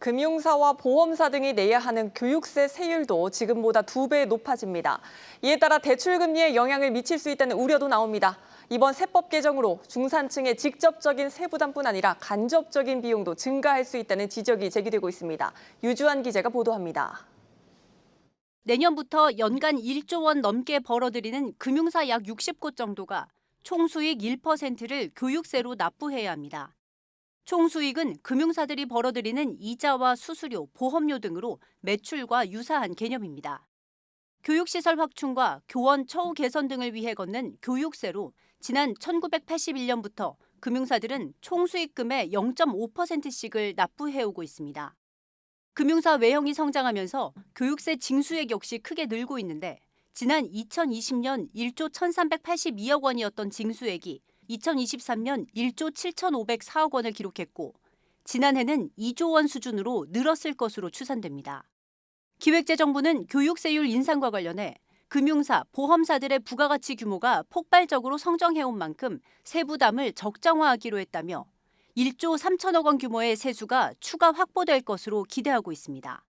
금융사와 보험사 등이 내야 하는 교육세 세율도 지금보다 2배 높아집니다. 이에 따라 대출금리에 영향을 미칠 수 있다는 우려도 나옵니다. 이번 세법 개정으로 중산층의 직접적인 세부담뿐 아니라 간접적인 비용도 증가할 수 있다는 지적이 제기되고 있습니다. 유주한 기자가 보도합니다. 내년부터 연간 1조 원 넘게 벌어들이는 금융사 약 60곳 정도가 총수익 1%를 교육세로 납부해야 합니다. 총수익은 금융사들이 벌어들이는 이자와 수수료, 보험료 등으로 매출과 유사한 개념입니다. 교육시설 확충과 교원 처우 개선 등을 위해 걷는 교육세로 지난 1981년부터 금융사들은 총수익금의 0.5%씩을 납부해오고 있습니다. 금융사 외형이 성장하면서 교육세 징수액 역시 크게 늘고 있는데 지난 2020년 1조 1,382억 원이었던 징수액이 2023년 1조 7,504억 원을 기록했고 지난해는 2조 원 수준으로 늘었을 것으로 추산됩니다. 기획재정부는 교육세율 인상과 관련해 금융사, 보험사들의 부가가치 규모가 폭발적으로 성장해온 만큼 세부담을 적정화하기로 했다며 1조 3천억 원 규모의 세수가 추가 확보될 것으로 기대하고 있습니다.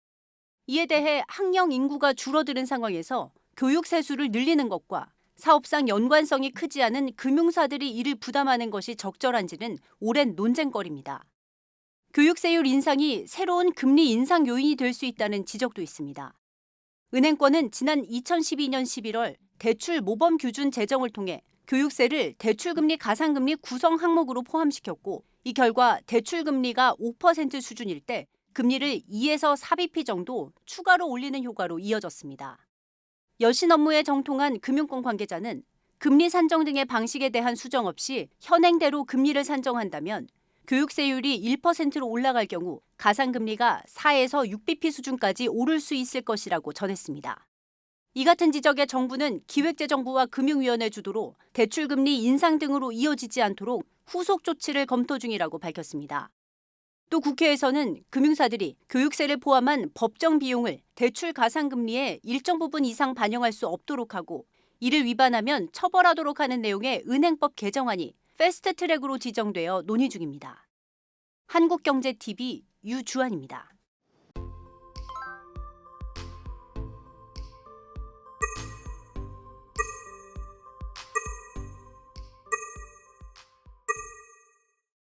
이에 대해 학령 인구가 줄어드는 상황에서 교육 세수를 늘리는 것과 사업상 연관성이 크지 않은 금융사들이 이를 부담하는 것이 적절한지는 오랜 논쟁거리입니다. 교육세율 인상이 새로운 금리 인상 요인이 될 수 있다는 지적도 있습니다. 은행권은 지난 2012년 11월 대출 모범 규준 제정을 통해 교육세를 대출금리 가상금리 구성 항목으로 포함시켰고 이 결과 대출금리가 5% 수준일 때 금리를 2에서 4bp 정도 추가로 올리는 효과로 이어졌습니다. 여신 업무에 정통한 금융권 관계자는 금리 산정 등의 방식에 대한 수정 없이 현행대로 금리를 산정한다면 교육세율이 1%로 올라갈 경우 가상금리가 4에서 6bp 수준까지 오를 수 있을 것이라고 전했습니다. 이 같은 지적에 정부는 기획재정부와 금융위원회 주도로 대출금리 인상 등으로 이어지지 않도록 후속 조치를 검토 중이라고 밝혔습니다. 또 국회에서는 금융사들이 교육세를 포함한 법정 비용을 대출 가상금리의 일정 부분 이상 반영할 수 없도록 하고 이를 위반하면 처벌하도록 하는 내용의 은행법 개정안이 패스트트랙으로 지정되어 논의 중입니다. 한국경제TV 유주한입니다.